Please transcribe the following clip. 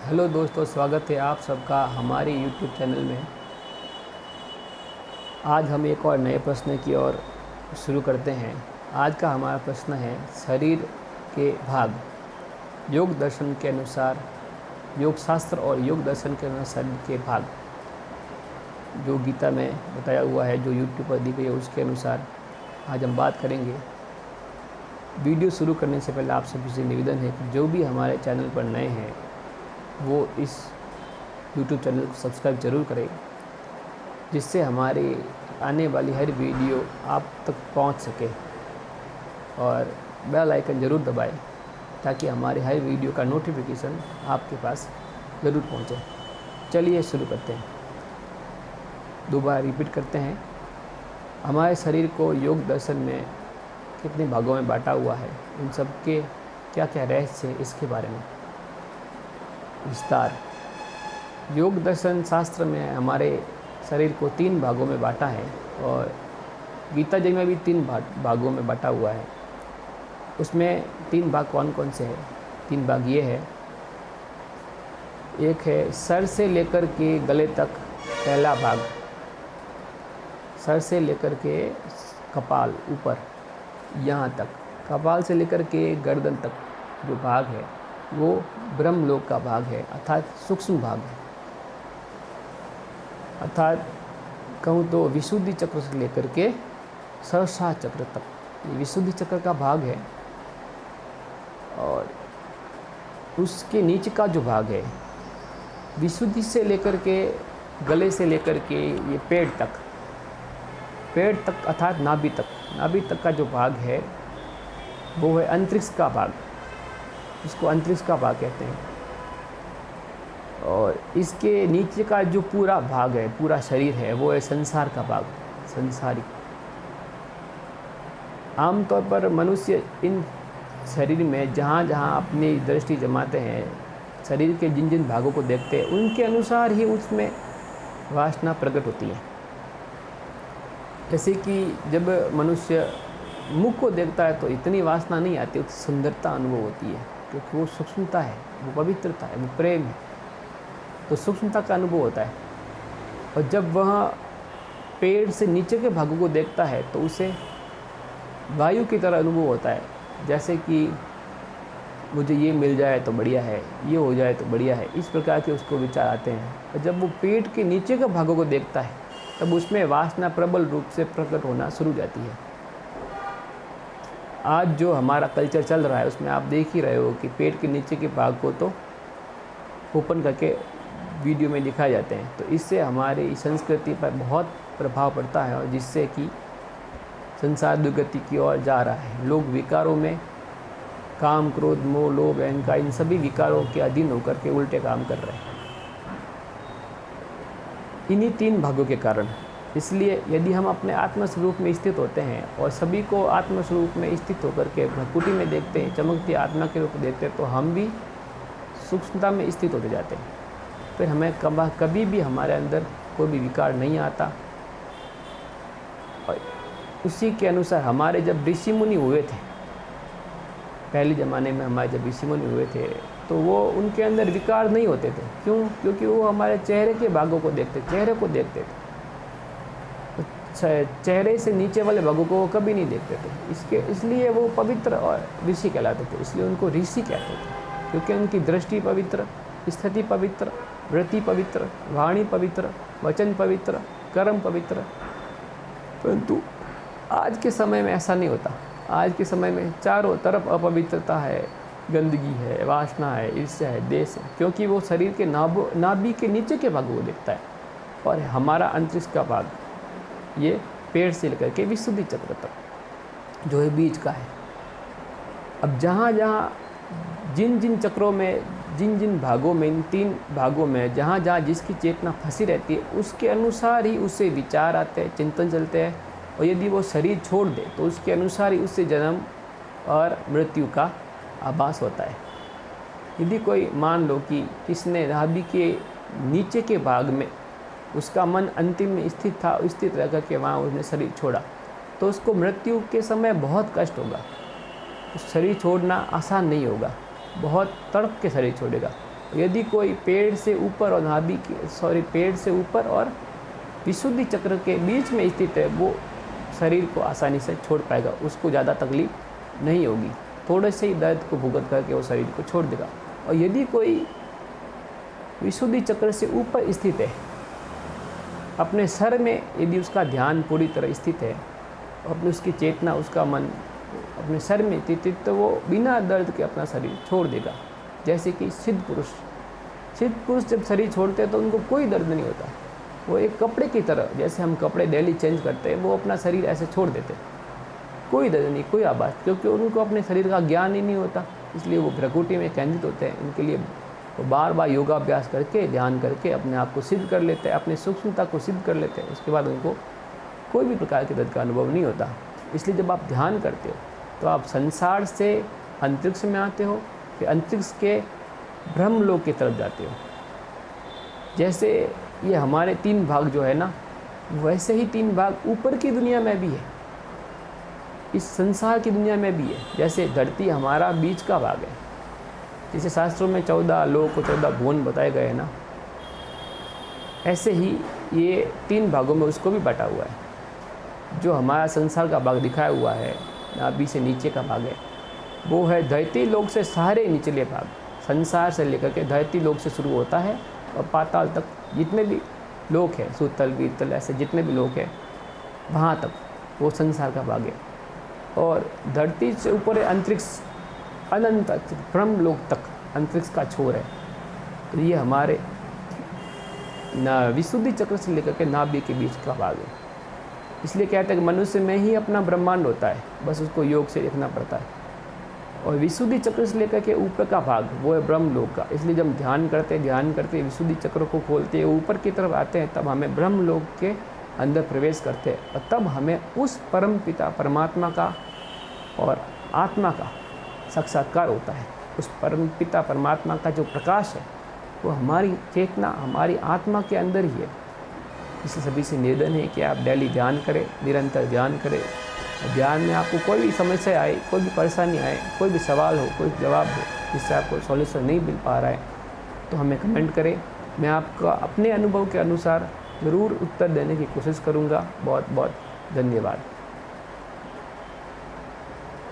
Hello दोस्तों, स्वागत है आप सबका हमारे यूट्यूब चैनल में। आज हम एक और नए प्रश्न की ओर शुरू करते हैं। आज का हमारा प्रश्न है शरीर के भाग। योग दर्शन के अनुसार, योग शास्त्र और योग दर्शन के अनुसार शरीर के भाग जो गीता में बताया हुआ है, जो यूट्यूब पर दी गई है, उसके अनुसार आज हम बात करेंगे। वीडियो शुरू करने से पहले आप सभी से निवेदन है कि जो भी हमारे चैनल पर नए हैं वो इस YouTube चैनल को सब्सक्राइब ज़रूर करें, जिससे हमारे आने वाली हर वीडियो आप तक पहुंच सके, और बेल आइकन ज़रूर दबाएं ताकि हमारे हर वीडियो का नोटिफिकेशन आपके पास ज़रूर पहुंचे। चलिए शुरू करते हैं। दोबारा रिपीट करते हैं। हमारे शरीर को योग दर्शन में कितने भागों में बांटा हुआ है, इन सब के क्या क्या रहस्य है, इसके बारे में विस्तार। योग दर्शन शास्त्र में हमारे शरीर को 3 भागों में बांटा है, और गीता जी में भी 3 भागों में बांटा हुआ है। उसमें 3 भाग कौन कौन से हैं? 3 भाग ये है। एक है सर से लेकर के गले तक, पहला भाग। सर से लेकर के कपाल ऊपर यहाँ तक, कपाल से लेकर के गर्दन तक जो भाग है वो ब्रह्मलोक का भाग है, अर्थात सूक्ष्म भाग है। अर्थात कहूँ तो विशुद्धि चक्र से लेकर के सहस्रार चक्र तक ये विशुद्धि चक्र का भाग है। और उसके नीचे का जो भाग है, विशुद्धि से लेकर के गले से लेकर के ये पेट तक, अर्थात नाभि तक का जो भाग है वो है अंतरिक्ष का भाग, इसको अंतरिक्ष का भाग कहते हैं। और इसके नीचे का जो पूरा भाग है, पूरा शरीर है, वो है संसार का भाग, संसारिक। आमतौर पर मनुष्य इन शरीर में जहाँ जहाँ अपनी दृष्टि जमाते हैं, शरीर के जिन जिन भागों को देखते हैं, उनके अनुसार ही उसमें वासना प्रकट होती है। जैसे कि जब मनुष्य मुख को देखता है तो इतनी वासना नहीं आती, उसकी सुंदरता अनुभव होती है, क्योंकि वो सूक्ष्मता है, वो पवित्रता है, वो प्रेम है, तो सूक्ष्मता का अनुभव होता है। और जब वह पेड़ से नीचे के भागों को देखता है तो उसे वायु की तरह अनुभव होता है, जैसे कि मुझे ये मिल जाए तो बढ़िया है, ये हो जाए तो बढ़िया है, इस प्रकार के उसको विचार आते हैं। और जब वो पेट के नीचे के भागों को देखता है तब उसमें वासना प्रबल रूप से प्रकट होना शुरू हो जाती है। आज जो हमारा कल्चर चल रहा है उसमें आप देख ही रहे हो कि पेट के नीचे के भाग को तो ओपन करके वीडियो में दिखाए जाते हैं, तो इससे हमारी संस्कृति पर बहुत प्रभाव पड़ता है, और जिससे कि संसार दुर्गति की ओर जा रहा है। लोग विकारों में, काम, क्रोध, मोह, लोभ, अहंकार, इन सभी विकारों के अधीन होकर के उल्टे काम कर रहे हैं, इन्हीं 3 भागों के कारण। इसलिए यदि हम अपने आत्मस्वरूप में स्थित होते हैं और सभी को आत्मस्वरूप में स्थित होकर के भ्रकुटी में देखते हैं, चमकती आत्मा के रूप में देखते हैं, तो हम भी सूक्ष्मता में स्थित होते जाते हैं। फिर हमें कभी भी हमारे अंदर कोई भी विकार नहीं आता। और उसी के अनुसार हमारे जब ऋषि मुनि हुए थे, पहले ज़माने में हमारे जब ऋषि मुनि हुए थे, तो वो उनके अंदर विकार नहीं होते थे। क्यों? क्योंकि वो हमारे चेहरे के भागों को देखते, चेहरे को देखते थे, चेहरे से नीचे वाले भागों को वो कभी नहीं देखते थे। इसलिए वो पवित्र और ऋषि कहलाते थे। इसलिए उनको ऋषि कहते थे, क्योंकि उनकी दृष्टि पवित्र, स्थिति पवित्र, वृत्ति पवित्र, वाणी पवित्र, वचन पवित्र, कर्म पवित्र। परंतु आज के समय में ऐसा नहीं होता। आज के समय में चारों तरफ अपवित्रता है, गंदगी है, वासना है, ईर्ष्या है, द्वेष है, क्योंकि वो शरीर के नाभि के नीचे के भागों को देखता है। और हमारा अंतरिक्ष का भाग, ये पेड़ से लेकर के विशुद्धि चक्र तक जो है बीच का है। अब जहाँ जहाँ जिन जिन चक्रों में, जिन जिन भागों में, इन 3 भागों में जहाँ जहाँ जिसकी चेतना फंसी रहती है, उसके अनुसार ही उससे विचार आते हैं, चिंतन चलते हैं। और यदि वो शरीर छोड़ दे तो उसके अनुसार ही उससे जन्म और मृत्यु का आभास होता है। यदि कोई मान लो कि किसने नाभि के नीचे के भाग में उसका मन अंतिम में स्थित था, स्थित रह करके वहाँ उसने शरीर छोड़ा, तो उसको मृत्यु के समय बहुत कष्ट होगा। शरीर छोड़ना आसान नहीं होगा, बहुत तड़प के शरीर छोड़ेगा। यदि कोई पेड़ से ऊपर और विशुद्धि चक्र के बीच में स्थित है, वो शरीर को आसानी से छोड़ पाएगा, उसको ज़्यादा तकलीफ नहीं होगी, थोड़े से ही दर्द को भुगत करके वो शरीर को छोड़ देगा। और यदि कोई विशुद्धि चक्र से ऊपर स्थित है, अपने सर में यदि उसका ध्यान पूरी तरह स्थित है, अपनी उसकी चेतना, उसका मन अपने सर में स्थित, तो वो बिना दर्द के अपना शरीर छोड़ देगा। जैसे कि सिद्ध पुरुष जब शरीर छोड़ते हैं तो उनको कोई दर्द नहीं होता, वो एक कपड़े की तरह, जैसे हम कपड़े डेली चेंज करते हैं, वो अपना शरीर ऐसे छोड़ देते हैं, कोई दर्द नहीं, कोई आवाज़, क्योंकि उनको अपने शरीर का ज्ञान ही नहीं होता। इसलिए वो भ्रकुटी में केंद्रित होते हैं। उनके लिए वो बार बार योगाभ्यास करके, ध्यान करके अपने आप को सिद्ध कर लेते हैं, अपनी सूक्ष्मता को सिद्ध कर लेते हैं। उसके बाद उनको कोई भी प्रकार के दर्द का अनुभव नहीं होता। इसलिए जब आप ध्यान करते हो तो आप संसार से अंतरिक्ष में आते हो, फिर अंतरिक्ष के ब्रह्मलोक की तरफ जाते हो। जैसे ये हमारे 3 भाग जो है ना, वैसे ही 3 भाग ऊपर की दुनिया में भी है, इस संसार की दुनिया में भी है। जैसे धरती हमारा बीच का भाग है, जैसे शास्त्रों में 14 लोक और 14 भुवन बताए गए हैं ना, ऐसे ही ये 3 भागों में उसको भी बांटा हुआ है। जो हमारा संसार का भाग दिखाया हुआ है, नाभि से नीचे का भाग है, वो है धरती लोक से सारे निचले भाग। संसार से लेकर के धरती लोक से शुरू होता है और पाताल तक जितने भी लोक हैं, सुतल बीतल ऐसे जितने भी लोक हैं, वहाँ तक वो संसार का भाग है। और धरती से ऊपर है अंतरिक्ष, अनंत ब्रह्म लोक तक अंतरिक्ष का छोर है। तो ये हमारे विशुद्धि चक्र से लेकर के नाभि के बीच का भाग है। इसलिए कहते हैं कि मनुष्य में ही अपना ब्रह्मांड होता है, बस उसको योग से देखना पड़ता है। और विशुद्धि चक्र से लेकर के ऊपर का भाग वो है ब्रह्म लोक का। इसलिए जब ध्यान करते विशुद्धि चक्र को खोलते हैं, ऊपर की तरफ आते हैं, तब हमें ब्रह्म लोक के अंदर प्रवेश करते हैं और तब हमें उस परम पिता परमात्मा का और आत्मा का साक्षात्कार होता है। उस परम पिता परमात्मा का जो प्रकाश है वो हमारी चेतना, हमारी आत्मा के अंदर ही है। इससे सभी से निवेदन है कि आप डेली ध्यान करें, निरंतर ध्यान करें। ध्यान में आपको कोई भी समस्या आए, कोई भी परेशानी आए, कोई भी सवाल हो, कोई जवाब हो जिससे आपको सॉल्यूशन नहीं मिल पा रहा है, तो हमें कमेंट करें। मैं आपका अपने अनुभव के अनुसार ज़रूर उत्तर देने की कोशिश करूँगा। बहुत बहुत धन्यवाद।